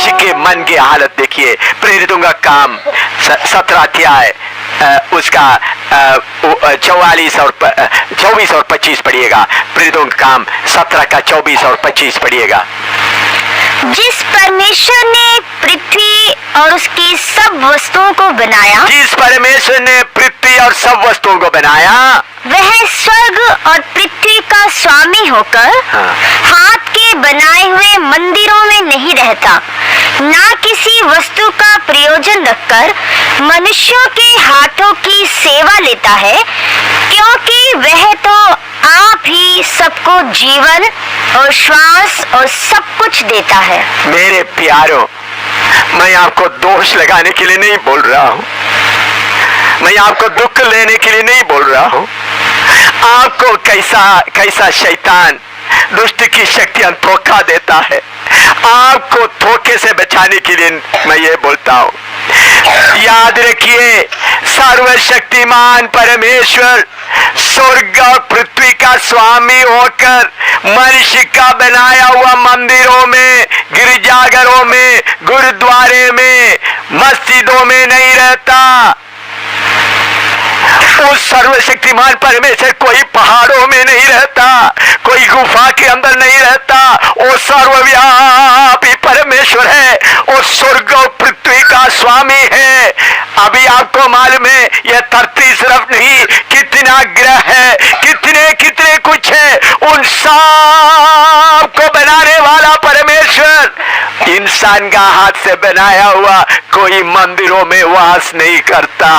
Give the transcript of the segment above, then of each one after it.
मनुष्य के मन की हालत देखिए। प्रेरितों का काम 17 अध्याय उसका 24 और 25 पढ़िएगा। प्रेरितों का काम 17 का 24 और 25 पढ़िएगा। जिस परमेश्वर ने पृथ्वी और उसकी सब वस्तुओं को बनाया, जिस परमेश्वर ने पृथ्वी और सब वस्तुओं को बनाया, वह स्वर्ग और पृथ्वी का स्वामी होकर हाथ के बनाए हुए मंदिरों में नहीं रहता, ना किसी वस्तु का प्रयोजन रखकर मनुष्यों के हाथों की सेवा लेता है, क्योंकि वह तो आप ही सबको जीवन और श्वास और सब कुछ देता है। मेरे प्यारों, मैं आपको दोष लगाने के लिए नहीं बोल रहा हूँ, मैं आपको दुख लेने के लिए नहीं बोल रहा हूँ। आपको कैसा शैतान दुष्ट की शक्तियां धोखा देता है, आपको धोखे से बचाने के लिए मैं ये बोलता हूँ। याद रखिए, सर्वशक्तिमान परमेश्वर स्वर्ग और पृथ्वी का स्वामी होकर मनुष्य का बनाया हुआ मंदिरों में, गिरजाघरों में, गुरुद्वारे में, मस्जिदों में नहीं रहता। उस सर्वशक्तिमान परमेश्वर कोई पहाड़ों में नहीं रहता, कोई गुफा के अंदर नहीं रहता। वो सर्वव्यापी परमेश्वर है, वो स्वर्ग और पृथ्वी का स्वामी है। अभी आपको मालूम है, यह धरती सिर्फ नहीं, कितना ग्रह है, कितने कितने कुछ है, उन सब को बनाने वाला परमेश्वर इंसान का हाथ से बनाया हुआ कोई मंदिरों में वास नहीं करता।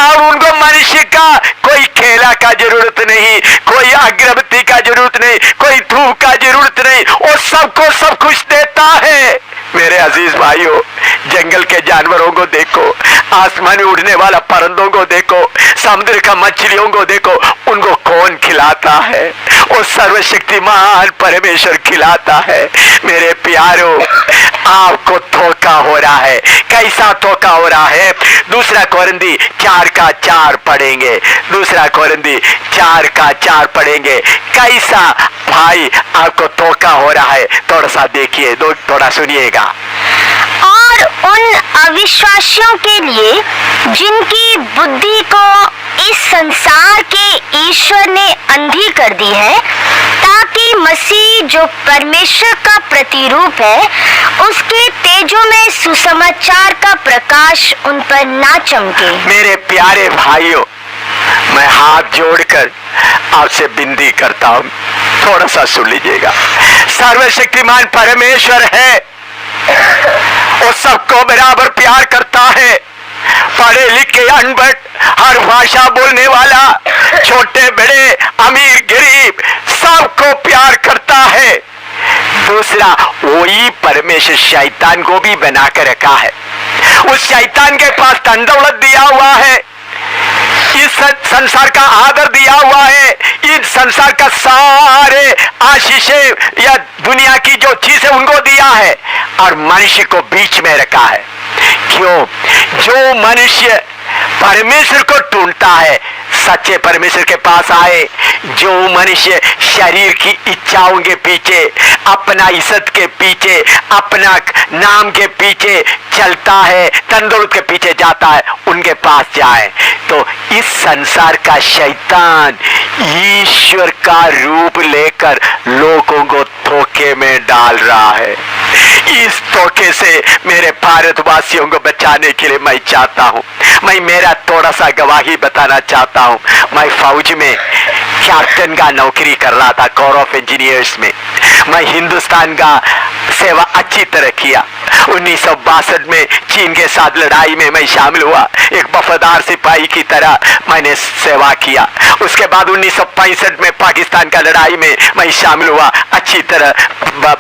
और उनको मनुष्य का कोई खेला का जरूरत नहीं, कोई अगरबत्ती का जरूरत नहीं, कोई धूप का जरूरत नहीं, वो सबको सब कुछ देता है। मेरे अजीज भाइयों, जंगल के जानवरों को देखो, आसमान में उड़ने वाला परिंदों को देखो, समुद्र का मछलियों को देखो, उनको कौन खिलाता है? वो सर्वशक्तिमान परमेश्वर खिलाता है। मेरे प्यारों, आपको धोखा हो रहा है। कैसा धोखा हो रहा है? दूसरा कोरिन्थी 4 का 4 पढ़ेंगे, दूसरा कोरिन्थी 4 का 4 पढ़ेंगे। कैसा भाई आपको धोखा हो रहा है, थोड़ा सा देखिए, थोड़ा सुनिएगा। और उन अविश्वासियों के लिए जिनकी बुद्धि को इस संसार के ईश्वर ने अंधी कर दी है, ताकि मसीह जो परमेश्वर का प्रतिरूप है, उसके तेजों में सुसमाचार का प्रकाश उन पर ना चमके। मेरे प्यारे भाइयों, मैं हाथ जोड़कर आपसे विनती करता हूं, थोड़ा सा सुन लीजिएगा। सर्वशक्तिमान परमेश्वर है, वो सबको बराबर प्यार करता है। पढ़े लिखे अनपढ़, हर भाषा बोलने वाला, छोटे बड़े, अमीर गरीब, सबको प्यार करता है। दूसरा, वही परमेश्वर शैतान को भी बना कर रखा है। उस शैतान के पास धन दौलत दिया हुआ है, इस संसार का आदर दिया हुआ है, इस संसार का सारे आशीषें या दुनिया की जो चीजें उनको दिया है, और मनुष्य को बीच में रखा है। क्यों? जो मनुष्य परमेश्वर को ढूंढता है, सच्चे परमेश्वर के पास आए, जो मनुष्य शरीर की इच्छाओं के पीछे, अपना इज्जत के पीछे, अपना नाम के पीछे चलता है, तंदुरुस्त के पीछे जाता है, उनके पास जाए। तो इस संसार का शैतान ईश्वर का रूप लेकर लोगों को धोखे में डाल रहा है। इस धोखे से मेरे भारतवासियों को बचाने के लिए मैं चाहता हूं, मैं मेरा थोड़ा सा गवाही बताना चाहता हूं। मैं फौज में कैप्टन का नौकरी कर रहा था, कोर ऑफ इंजीनियर्स में। मैं हिंदुस्तान का सेवा अच्छी तरह किया। 1962 में चीन के साथ लड़ाई में मैं शामिल हुआ, एक वफादार सिपाही की तरह मैंने सेवा किया। उसके बाद 1965 में पाकिस्तान का लड़ाई में मैं शामिल हुआ, अच्छी तरह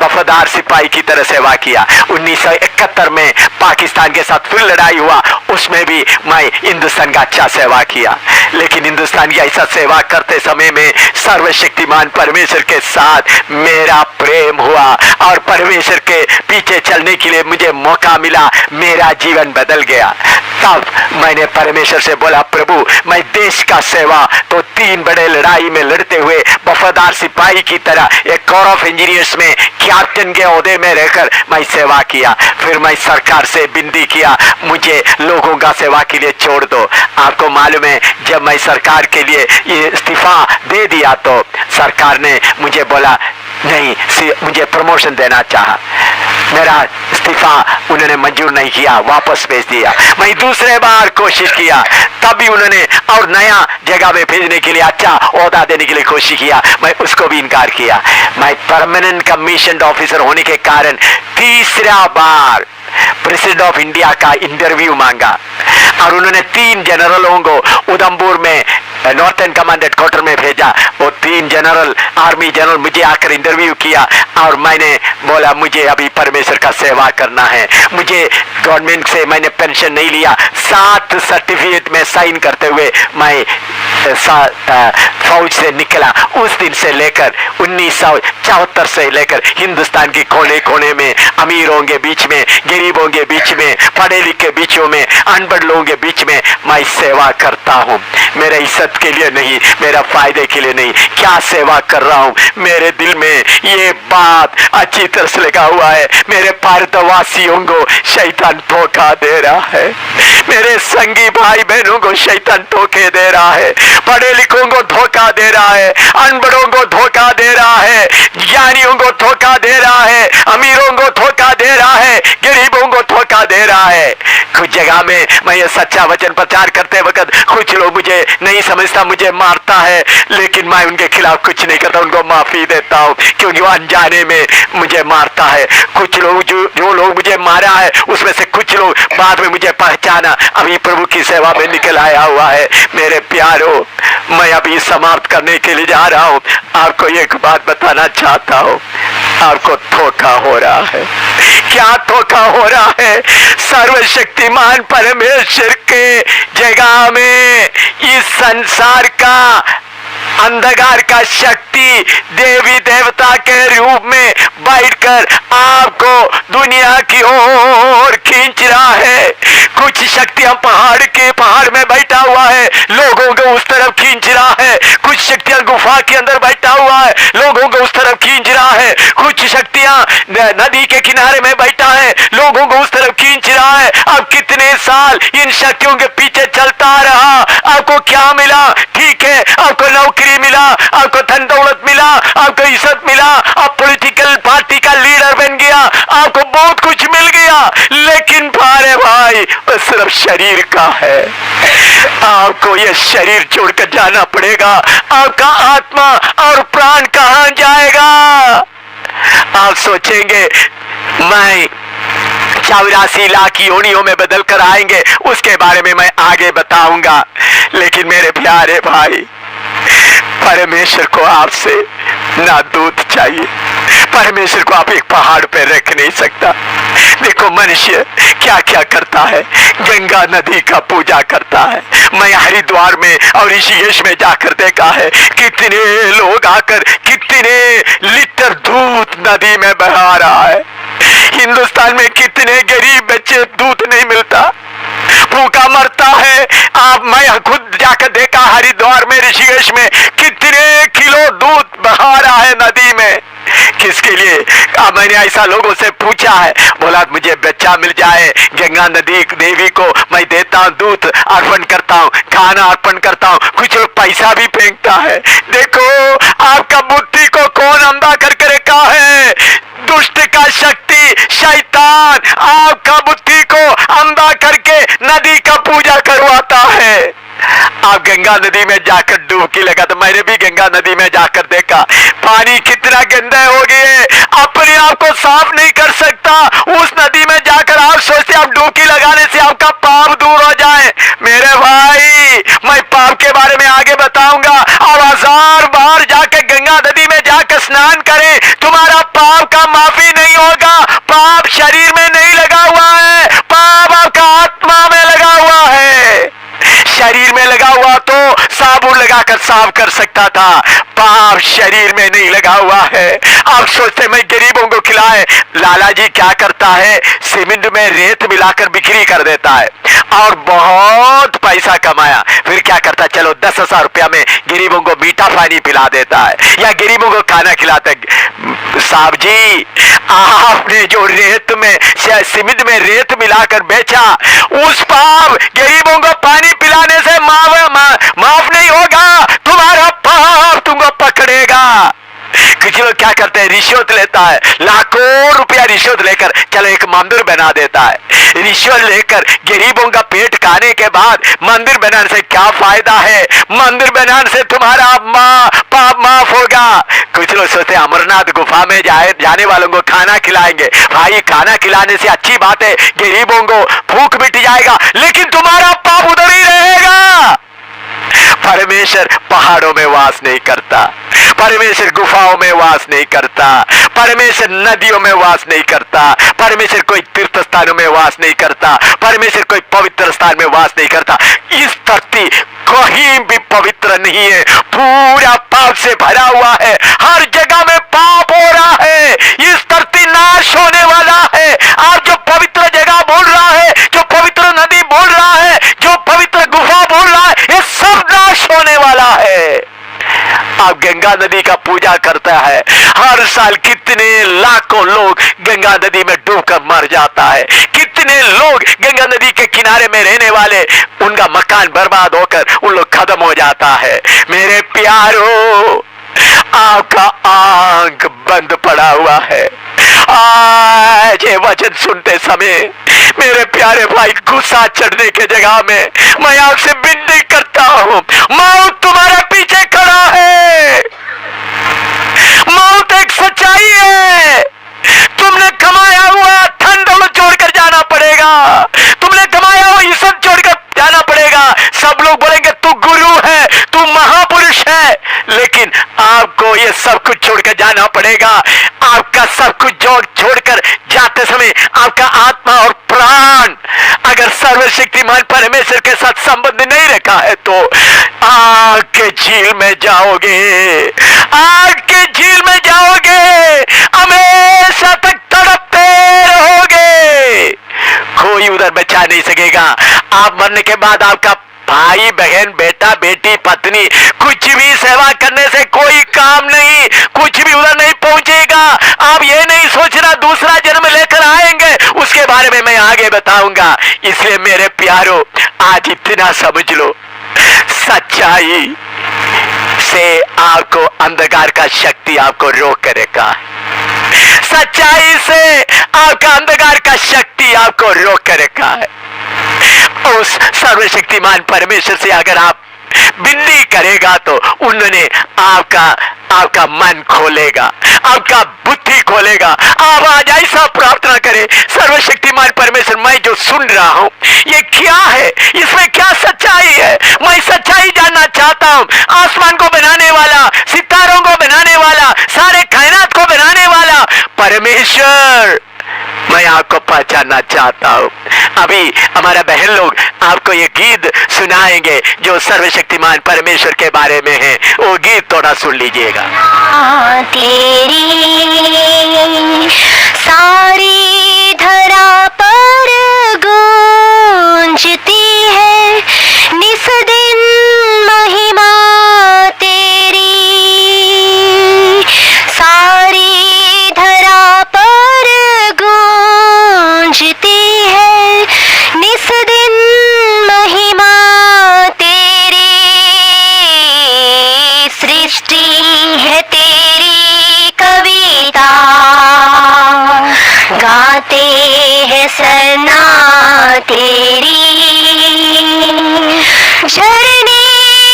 वफादार सिपाही की तरह सेवा किया। 1971 में पाकिस्तान के साथ फिर लड़ाई हुआ, उसमें भी मैं हिंदुस्तान का अच्छा सेवा किया। लेकिन हिंदुस्तान की ऐसा सेवा करते समय जमाने में सर्वशक्तिमान परमेश्वर के साथ मेरा प्रेम हुआ और परमेश्वर के पीछे चलने के लिए मुझे मौका मिला, मेरा जीवन बदल गया। तब मैंने परमेश्वर से बोला, प्रभु मैं देश का सेवा तो 3 बड़े लड़ाई में लड़ते हुए वफादार सिपाही की तरह एक कोर ऑफ इंजीनियर्स में कैप्टन के ओहदे में रहकर मैं सेवा किया। फिर मैं सरकार से विनती किया, मुझे लोगों का सेवा के लिए छोड़ दो। आपको मालूम है, जब मैं सरकार के लिए ये इस्तीफा दे दिया तो सरकार ने मुझे बोला नहीं, मुझे प्रमोशन देना चाहा। मेरा इस्तीफा उन्होंने मंजूर नहीं किया, वापस भेज दिया। मैं दूसरे बार कोशिश किया, तब भी उन्होंने और नया जगह में भेजने के लिए अच्छा ओहदा देने के लिए कोशिश किया, मैं उसको भी इनकार किया। मैं परमानेंट कमीशन ऑफिसर होने के कारण तीसरा बार प्रेसिडेंट ऑफ इंडिया का इंटरव्यू मांगा और उन्होंने 3 जनरलों को उधमपुर में नॉर्थन कमांड हेडक्वार्टर में भेजा। वो 3 जनरल, आर्मी जनरल मुझे आकर इंटरव्यू किया और मैंने बोला मुझे अभी परमेश्वर का सेवा करना है। मुझे गवर्नमेंट से मैंने पेंशन नहीं लिया। 7 सर्टिफिकेट में साइन करते हुए मैं फौज से निकला। उस दिन से लेकर 1974 से लेकर हिंदुस्तान के कोने कोने में, अमीरों के बीच में, गरीबों के बीच में, पढ़े लिखे बीचों में, अनपढ़ लोगों के बीच में मैं सेवा करता हूँ। मेरे इज्जत के लिए नहीं, मेरा फायदे के लिए नहीं। क्या सेवा कर रहा हूँ? मेरे दिल में ये बात अच्छी तरह से लगा हुआ है, मेरे भारतवासियों को शैतान धोखा दे रहा है, मेरे संगी भाई बहनों को शैतान धोखे दे रहा है, पढ़े लिखों को धोखा दे रहा है, अनपढ़ों को धोखा दे रहा है, ज्ञानियों को धोखा दे रहा है, अमीरों को धोखा दे रहा है, गरीबों को धोखा दे रहा है। कुछ जगह में मैं ये सच्चा वचन प्रचार करते वक्त कुछ लोग मुझे नहीं समझता, मुझे मारता है, लेकिन मैं उनके खिलाफ कुछ नहीं करता, उनको माफी देता हूँ क्योंकि वो अनजाने में मुझे मारता है। कुछ लोग जो लोग मुझे मारा है उसमें से कुछ लोग बाद में मुझे पहचाना, अभी प्रभु की सेवा में निकल आया हुआ है। मेरे प्यारो, मैं अभी समाप्त करने के लिए जा रहा हूँ। आपको एक बात बताना चाहता हूँ, आपको धोखा हो रहा है। क्या धोखा हो रहा है? सर्वशक्तिमान परमेश्वर के जगह में इस संसार का अंधकार का शक्ति देवी देवता के रूप में बैठकर आपको दुनिया की ओर खींच रहा है। कुछ शक्तियां पहाड़ में बैठा हुआ है, लोगों को उस तरफ खींच रहा है। कुछ शक्तियां गुफा के अंदर बैठा हुआ है, लोगों को उस तरफ खींच रहा है। कुछ शक्तियां नदी के किनारे में बैठा है, लोगों को उस तरफ खींच रहा है। अब कितने साल इन शक्तियों के पीछे चलता रहा, आपको क्या मिला? ठीक है, आपको नौकरी मिला, आपको धन दौलत मिला, आपको इज्जत मिला, आप पॉलिटिकल पार्टी का लीडर बन गया, आपको बहुत कुछ मिल गया, लेकिन भारे भाई वो सिर्फ शरीर का है। आपको ये शरीर छोड़कर जाना पड़ेगा। आपका आत्मा और प्राण कहां जाएगा? आप सोचेंगे मैं 84 लाख योनियों में बदल कर आएंगे, उसके बारे में मैं आगे बताऊंगा। लेकिन मेरे प्यारे भाई, परमेश्वर को आपसे ना दूध चाहिए, परमेश्वर को आप एक पहाड़ पे रख नहीं सकता। देखो मनुष्य क्या क्या करता है, गंगा नदी का पूजा करता है। मैं हरिद्वार में और ऋषिकेश में जाकर देखा है, कितने लोग आकर कितने लीटर दूध नदी में बहा रहा है। हिंदुस्तान में कितने गरीब बच्चे दूध नहीं मिलता, भूखा मरता है। मैं खुद जाकर देखा हरिद्वार में, ऋषिकेश में कितने किलो दूध बहा रहा है नदी में। किसके लिए? मैंने ऐसा लोगों से पूछा है, बोला मुझे बच्चा मिल जाए, गंगा नदी देवी को मैं देता हूँ, दूध अर्पण करता हूँ, खाना अर्पण करता हूँ। कुछ लोग पैसा भी फेंकता है। देखो आपका बुद्धि को कौन अंधा करके रखा है? दुष्ट का शक्ति शैतान आपका बुद्धि को अंधा करके नदी का पूजा करवाता है। आप गंगा नदी में जाकर डुबकी लगा, तो मैंने भी गंगा नदी में जाकर देखा, पानी कितना गंदा हो गया, अपने आप को साफ नहीं कर सकता। उस नदी में जाकर आप सोचते आप डुबकी लगाने से आपका पाप दूर हो जाए। मेरे भाई, मैं पाप के बारे में आगे बताऊंगा। आप 1000 बार जाकर गंगा नदी में जाकर स्नान करें, तुम्हारा पाप का माफी नहीं होगा। पाप शरीर में नहीं लगा हुआ है, पाप आपका आत्मा में लगा हुआ है। शरीर में लगा हुआ तो साबुन लगाकर साफ कर सकता था, पाप शरीर में नहीं लगा हुआ है। आप सोचते मैं गरीबों को खिलाए, लाला जी क्या करता है, सीमेंट में रेत मिलाकर बिक्री कर देता है और बहुत पैसा कमाया, फिर क्या करता, चलो 10,000 रुपया में गरीबों को मीठा पानी पिला देता है या गरीबों को खाना खिलाता है। साहब जी, आपने जो रेत में सीमेंट में रेत मिलाकर बेचा, उस पाप गरीबों को पानी पिलाने से माफ नहीं होगा, तुम्हारा पाप तुमको पकड़ेगा। कुछ लोग क्या करते हैं, रिश्वत लेता है, लाखों रुपया रिश्वत लेकर चलो एक मंदिर बना देता है। रिश्वत लेकर गरीबों का पेट खाने के बाद मंदिर बनाने से क्या फायदा है, मंदिर बनाने से तुम्हारा पाप माफ होगा। कुछ लोग सोचते हैं अमरनाथ गुफा में जाने वालों को खाना खिलाएंगे। भाई, खाना खिलाने से अच्छी बात है, गरीबों को भूख मिट जाएगा, लेकिन तुम्हारा पाप उधर ही रहेगा। परमेश्वर पहाड़ों में वास नहीं करता, परमेश्वर गुफाओं में वास नहीं करता, परमेश्वर नदियों में वास नहीं करता, परमेश्वर कोई तीर्थ स्थानों में वास नहीं करता, परमेश्वर कोई पवित्र स्थान में वास नहीं करता। इस धरती कहीं भी पवित्र नहीं है, पूरा पाप से भरा हुआ है, हर जगह में पाप हो रहा है। इस धरती नाश होने वाला है। आप जो पवित्र जगह बोल रहा है, जो पवित्र नदी बोल रहा है, जो पवित्र गुफा बोल रहा है, ये सब नाश होने वाला है। आप गंगा नदी का पूजा करता है, हर साल कितने लाखों लोग गंगा नदी में डूबकर मर जाता है, कितने लोग गंगा नदी के किनारे में रहने वाले, उनका मकान बर्बाद होकर उन लोग खत्म हो जाता है। मेरे प्यारो, आपका आंख बंद पड़ा हुआ है। आज ये वचन सुनते समय मेरे प्यारे भाई, गुस्सा चढ़ने के जगह में मैं आपसे विनती करता हूं, मौत तुम्हारे पीछे खड़ा है। मौत एक सच्चाई है। तुमने कमाया हुआ धन दौलत छोड़कर जाना पड़ेगा, तुमने कमाया हुआ इज्जत छोड़कर जाना पड़ेगा। सब लोग बोलेंगे तू गुरु है, तू महापुरुष है, लेकिन आपको ये सब कुछ छोड़कर जाना पड़ेगा। आपका सब कुछ छोड़कर जाते समय आपका आत्मा और प्राण अगर सर्वशक्तिमान परमेश्वर के साथ संबंध नहीं रखा है तो आग के झील में जाओगे, आग के झील में जाओगे, हमेशा तक तड़पते रहोगे, कोई उधर बचा नहीं सकेगा। आप मरने के बाद आपका भाई बहन बेटा बेटी पत्नी कुछ भी सेवा करने से कोई काम नहीं, कुछ भी उधर नहीं पहुंचेगा। आप ये नहीं सोचना दूसरा जन्म लेकर आएंगे, उसके बारे में मैं आगे बताऊंगा। इसलिए मेरे प्यारो, आज इतना समझ लो, सच्चाई से आपको अंधकार का शक्ति आपको रोक करेगा। सच्चाई से आपका अंधकार का शक्ति आपको रोक करेगा। उस सर्वशक्तिमान परमेश्वर से अगर आप विनती करेगा तो उन्होंने आपका मन खोलेगा, आपका बुद्धि खोलेगा। आप आज ऐसा प्रार्थना करें, सर्वशक्तिमान परमेश्वर, मैं जो सुन रहा हूं ये क्या है, इसमें क्या सच्चाई है, मैं सच्चाई जानना चाहता हूं। आसमान को बनाने वाला, सितारों को बनाने वाला, सारे कायनात को बनाने वाला परमेश्वर, मैं आपको पहचानना चाहता हूं। अभी हमारा बहन लोग आपको ये गीत सुनाएंगे जो सर्वशक्तिमान परमेश्वर के बारे में है, वो गीत थोड़ा सुन लीजिएगा। तेरी सारी धरा पर गूंजती है निस दिन महिमा तेरी, सारी धरा पर गूंजती है निस दिन महिमा तेरी, सृष्टि है तेरी कविता, गाते हैं सना तेरी, झरने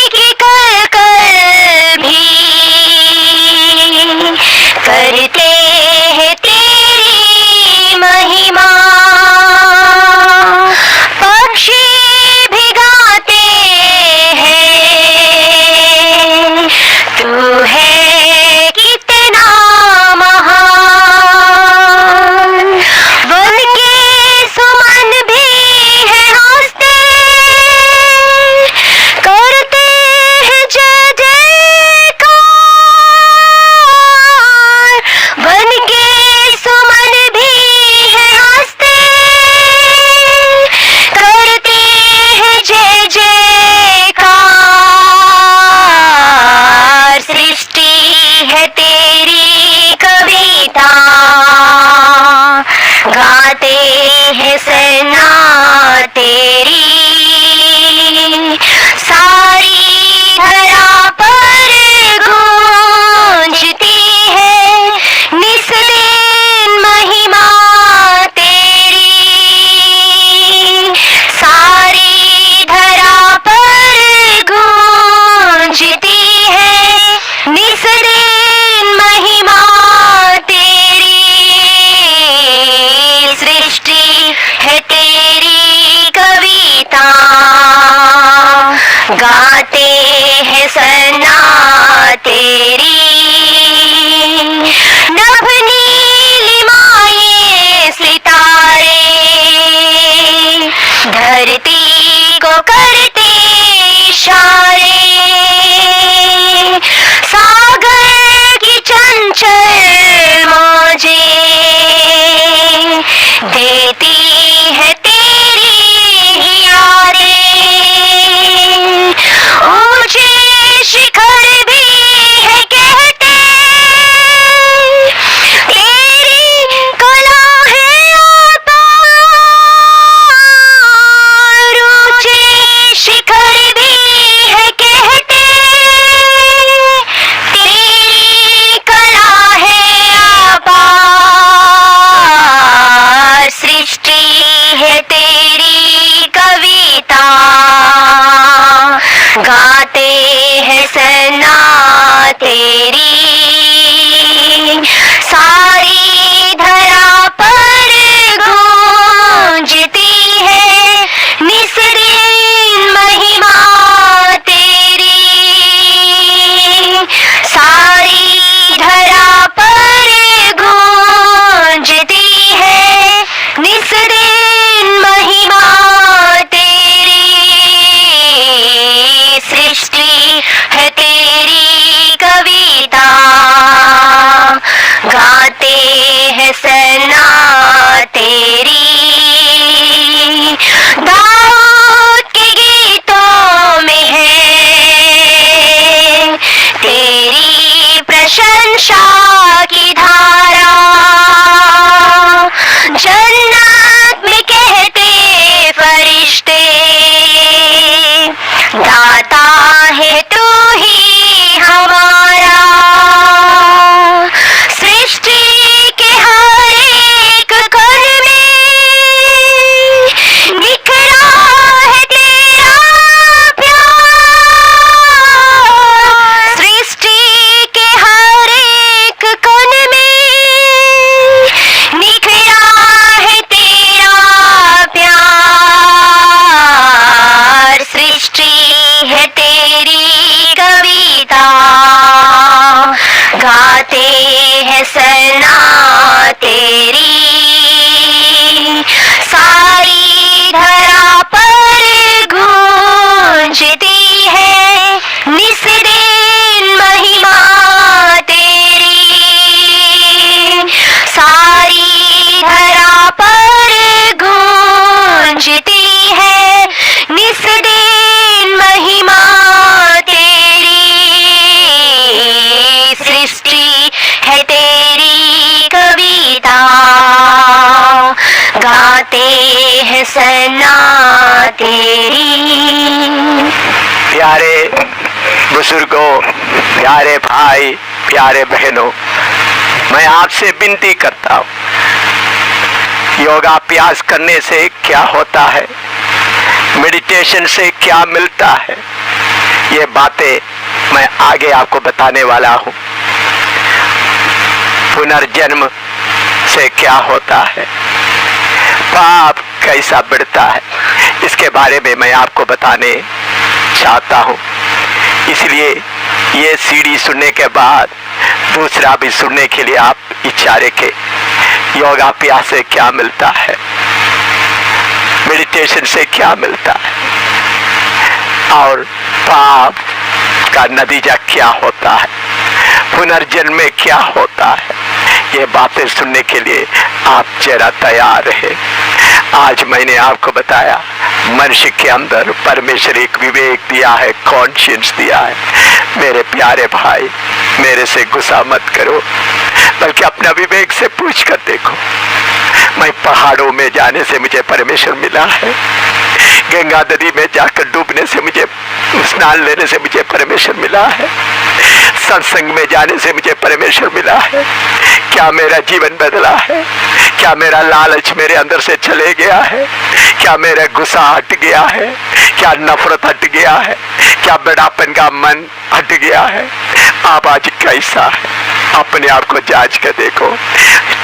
की कलकल भी करते हैं तेरी महिमा, पक्षी भी गाते हैं तू है कितना महान, वन के सुमन भी है है सना तेरी, सारी धरा पर गूंजती है निस दिन महिमा तेरी, सारी धरा पर गूंजती है निस दिन महिमा तेरी, सृष्टि है तेरी कविता, गाते हैं सना तेरी, नभ नीलिमाए सितारे, धरती को करते इशारे, सागर की चंचल मौजें देती है तेरी यारे, ऊंचे शिखर भी है कहते तेरी कला है अपार, ऊंचे शिखर भी है कहते तेरी कला है अपार, सृष्टि है तेरी कविता, गाते हैं सना तेरी, सारी धरा पर गूंजती है निस दिन महिमा तेरी, सारी धरा पर गूंजती है निस दिन महिमा तेरी, सृष्टि है तेरी कविता, गाते हैं सना तेरी, दाऊद के गीतों में है तेरी प्रशंसा की धारा, जन्नत में कहते फरिश्ते दाता है तू ही हमारा, सृष्टि के हर एक कण में निखरा है तेरा प्यार, सृष्टि के हर एक कण में निखरा है तेरा प्यार, सृष्टि है तेरी कविता, गाते हैं सना तेरी, सारी धरा पर गूंजती है निस दिन महिमा तेरी, सारी धरा पर गूंजती है निस दिन महिमा तेरी, सृष्टि है तेरी कविता, गाते हैं सना तेरी। प्यारे बुजुर्गों, प्यारे भाई, प्यारे बहनों, मैं आपसे विनती करता हूँ, योगाभ्यास करने से क्या होता है, मेडिटेशन से क्या मिलता है, ये बातें मैं आगे आपको बताने वाला हूँ। पुनर्जन्म से क्या होता है, पाप कैसा बढ़ता है, इसके बारे में मैं आपको बताने चाहता हूँ। इसलिए ये सीडी सुनने के बाद दूसरा भी सुनने के लिए आप इच्छा रखें। योगाभ्यास से क्या मिलता है, मेडिटेशन से क्या मिलता है, और पाप का नतीजा क्या होता है, पुनर्जन्म में क्या होता है, ये बातें सुनने के लिए आप जरा तैयार रहे। आज मैंने आपको बताया मनुष्य के अंदर परमेश्वर एक विवेक दिया है, कॉन्शियंस दिया है। मेरे प्यारे भाई, मेरे से गुस्सा मत करो, बल्कि अपना विवेक से पूछ कर देखो। मैं पहाड़ों में जाने से मुझे परमेश्वर मिला है, गंगा नदी में जाकर डूबने से मुझे, स्नान लेने से मुझे परमेश्वर मिला है, सत्संग में जाने से मुझे परमेश्वर मिला है। क्या मेरा जीवन बदला है? क्या मेरा लालच मेरे अंदर से चले गया है? क्या मेरा गुस्सा हट गया है? क्या नफरत हट गया है? क्या बड़ापन का मन हट गया है? आप आज कैसा है? अपने आप को जांच कर देखो।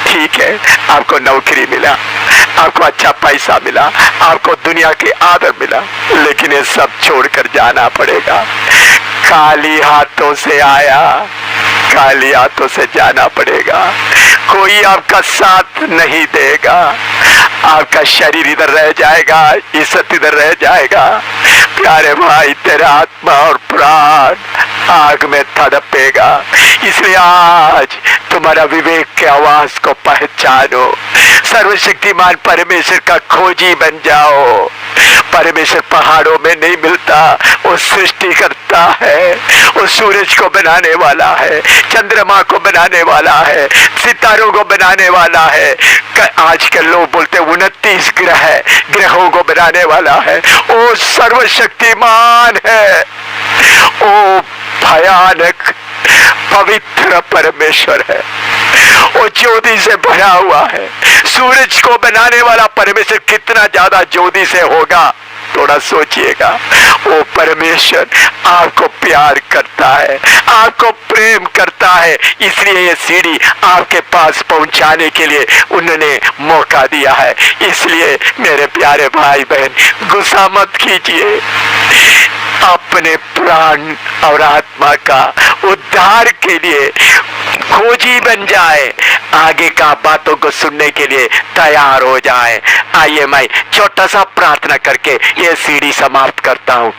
ठीक है, आपको नौकरी मिला, आपको अच्छा पैसा मिला, आपको दुनिया के आदर मिला, लेकिन ये सब छोड़कर जाना पड़ेगा। खाली हाथों से आया, खाली हाथों से जाना पड़ेगा। कोई आपका साथ नहीं देगा, आपका शरीर इधर रह जाएगा, इज्जत इधर रह जाएगा। प्यारे भाई, तेरा आत्मा और प्राण आग में तड़पेगा। इसलिए आज तुम्हारा विवेक के आवाज को पहचानो, सर्वशक्तिमान परमेश्वर का खोजी बन जाओ। परमेश्वर पहाड़ों में नहीं मिलता, वो सृष्टि करता है, वो सूरज को बनाने वाला है, चंद्रमा को बनाने वाला है, सितारों को बनाने वाला है। आजकल लोग बोलते 29 ग्रहों को बनाने वाला है। वो सर्वशक्तिमान है, वो भयानक पवित्र परमेश्वर है, वो ज्योति से भरा हुआ है। सूरज को बनाने वाला परमेश्वर कितना ज्यादा ज्योति से होगा, थोड़ा सोचिएगा। वो परमेश्वर आपको प्यार करता है, आपको प्रेम करता है, इसलिए ये सीढ़ी आपके पास पहुंचाने के लिए उन्होंने मौका दिया है। इसलिए मेरे प्यारे भाई बहन, गुस्सा मत कीजिए। अपने प्राण और आत्मा का उद्धार के लिए खोजी बन जाए, आगे का बातों को सुनने के लिए तैयार हो जाए। आइए मैं छोटा सा प्रार्थना करके ये सीढ़ी समाप्त करता हूँ।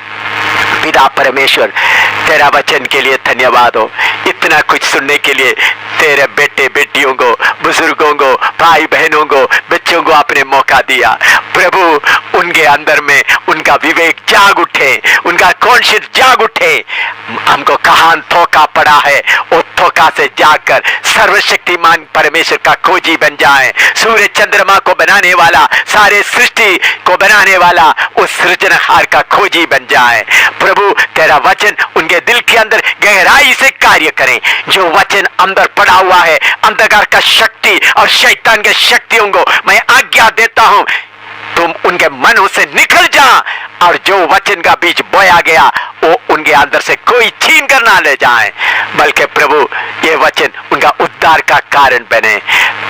पिता परमेश्वर, तेरा वचन के लिए धन्यवाद हो। इतना कुछ सुनने के लिए तेरे बेटे बेटियों को, बुजुर्गों को, भाई बहनों को, बच्चों को आपने मौका दिया। प्रभु, उनके अंदर में उनका विवेक जाग उठे, उनका कॉन्शियस जाग उठे। हमको कहां धोखा पड़ा है, वो धोखा से जाकर सर्वशक्तिमान परमेश्वर का खोजी बन जाए। सूर्य चंद्रमा को बनाने वाला, सारे सृष्टि को बनाने वाला उस सृजनहार का खोजी बन जाए। प्रभु, तेरा वचन उनके दिल के अंदर गहराई से कार्य करें। जो वचन अंदर पड़ा हुआ है, अंधकार का शक्ति और शैतान के शक्तियों को मैं आज्ञा देता हूं, तुम उनके मनों से निकल जा, और जो वचन का बीज बोया गया वो उनके अंदर से कोई छीन कर ना ले जाए, बल्कि प्रभु ये वचन उनका उद्धार का कारण बने।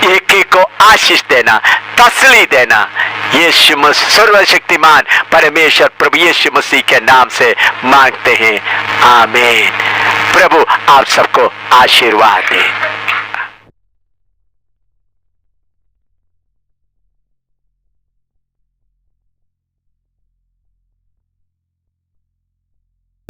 एक एक को आशीष देना, तसल्ली देना। यीशु सर्वशक्तिमान परमेश्वर प्रभु यीशु मसीह के नाम से मांगते हैं, आमीन। प्रभु आप सबको आशीर्वाद दे।